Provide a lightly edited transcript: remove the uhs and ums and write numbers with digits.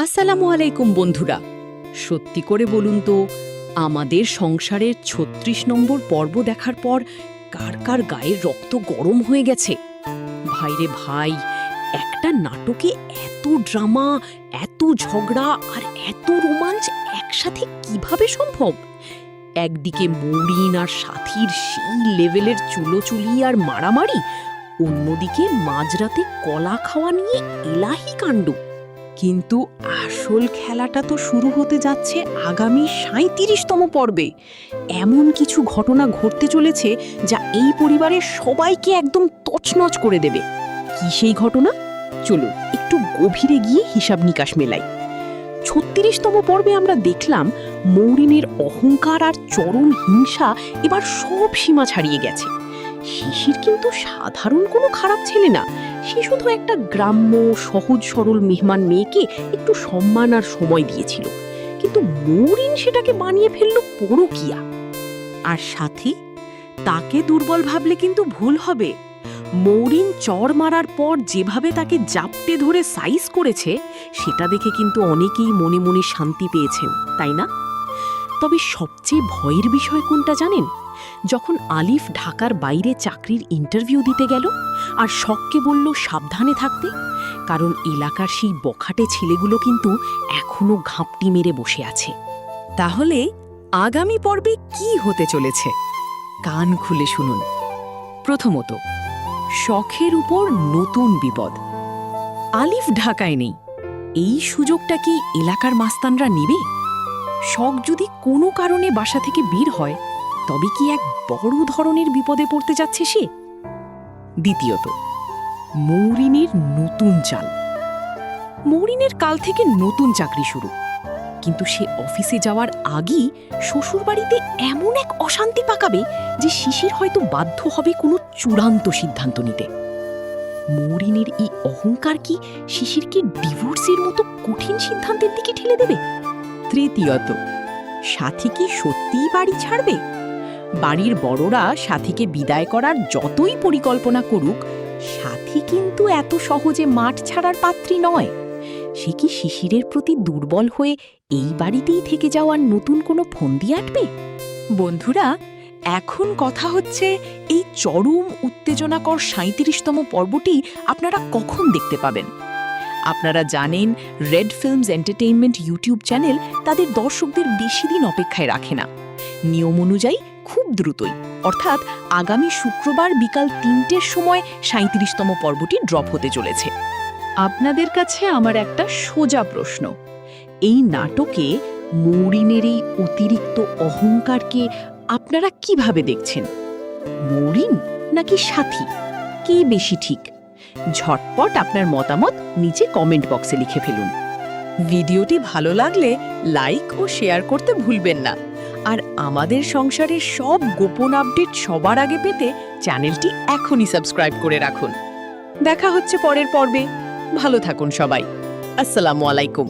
আসসালামু আলাইকুম বন্ধুরা। সত্যি করে বলুন তো, আমাদের সংসারের ৩৬ নম্বর পর্ব দেখার পর কার কার গায়ের রক্ত গরম হয়ে গেছে? ভাইরে ভাই, একটা নাটকে এত ড্রামা, এত ঝগড়া আর এত রোমাঞ্চ একসাথে কিভাবে সম্ভব? একদিকে মৌরিন আর সাথীর সেই লেভেলের চুলোচুলি আর মারামারি, অন্যদিকে মাঝরাতে কলা খাওয়া নিয়ে এলাহি কাণ্ড। কিন্তু আসল খেলাটা তো শুরু হতে যাচ্ছে আগামী ৩৭তম পর্বে। এমন কিছু ঘটনা ঘটতে চলেছে যা এই পরিবারের সবাইকে একদম তছনছ করে দেবে। কি সেই ঘটনা? চলুন একটু গভীরে গিয়ে হিসাব নিকাশ মেলাই। ৩৬তম পর্বে আমরা দেখলাম মৌরিনের অহংকার আর চরম হিংসা এবার সব সীমা ছাড়িয়ে গেছে। শিশির কিন্তু সাধারণ কোনো খারাপ ছেলে না, সে শুধু একটা গ্রাম্য সহজ সরল মেহমান মেয়েকে একটু সম্মান আর সময় দিয়েছিল, কিন্তু মৌরিন সেটাকে বানিয়ে ফেলল পরকীয়া। আর সাথী, তাকে দুর্বল ভাবলে কিন্তু ভুল হবে। মৌরিন চড় মারার পর যেভাবে তাকে জাপটে ধরে সাইজ করেছে, সেটা দেখে কিন্তু অনেকেই মনে মনে শান্তি পেয়েছেন, তাই না? তবে সবচেয়ে ভয়ের বিষয় কোনটা জানেন? যখন আলিফ ঢাকার বাইরে চাকরির ইন্টারভিউ দিতে গেল আর শখকে বলল সাবধানে থাকতে, কারণ এলাকার সেই বখাটে ছেলেগুলো কিন্তু এখনো ঘাপটি মেরে বসে আছে। তাহলে আগামী পর্বে কি হতে চলেছে? কান খুলে শুনুন। প্রথমত, শখের উপর নতুন বিপদ। আলিফ ঢাকায় নেই, এই সুযোগটা কি এলাকার মাস্তানরা নেবে? শখ যদি কোনো কারণে বাসা থেকে বের হয়, তবে কি এক বড় ধরনের বিপদে পড়তে যাচ্ছে সে? দ্বিতীয়ত, মৌরিনের নতুন চাল। মৌরিনের কাল থেকে নতুন চাকরি শুরু, কিন্তু সে অফিসে যাওয়ার আগেই শ্বশুরবাড়িতে এমন এক অশান্তি পাকাবে যে শিশির হয়তো বাধ্য হবে কোনো চূড়ান্ত সিদ্ধান্ত নিতে। মৌরিনের এই অহংকার কি শিশিরকে ডিভোর্সের মতো কঠিন সিদ্ধান্তের দিকে ঠেলে দেবে? তৃতীয়ত, সাথী কি সত্যিই বাড়ি ছাড়বে? বাড়ির বড়রা সাথীকে বিদায় করার যতই পরিকল্পনা করুক, সাথী কিন্তু এত সহজে মাঠ ছাড়ার পাত্রী নয়। সে কি শিশিরের প্রতি দুর্বল হয়ে এই বাড়িতেই থেকে যাওয়ার নতুন কোনো ফন্দি আঁটবে? বন্ধুরা, এখন কথা হচ্ছে এই চরম উত্তেজনাকর ৩৭তম পর্বটি আপনারা কখন দেখতে পাবেন? আপনারা জানেন, red films entertainment YouTube channel তাদের দর্শকদের বেশি দিন অপেক্ষায় রাখে না। নিয়ম অনুযায়ী খুব দ্রুতই, অর্থাৎ আগামী শুক্রবার বিকাল ৩টের সময় ৩৭তম পর্বটি ড্রপ হতে চলেছে। আপনাদের কাছে আমার একটা সোজা প্রশ্ন: এই নাটকে মৌরিনের এই অতিরিক্ত অহংকারকে আপনারা কিভাবে দেখছেন? মৌরিন নাকি সাথী, কে বেশি ঠিক? ঝটপট আপনার মতামত নিচে কমেন্ট বক্সে লিখে ফেলুন। ভিডিওটি ভালো লাগলে লাইক ও শেয়ার করতে ভুলবেন না। আর আমাদের সংসারের সব গোপন আপডেট সবার আগে পেতে চ্যানেলটি এখনই সাবস্ক্রাইব করে রাখুন। দেখা হচ্ছে পরের পর্বে। ভালো থাকুন সবাই। আসসালামু আলাইকুম।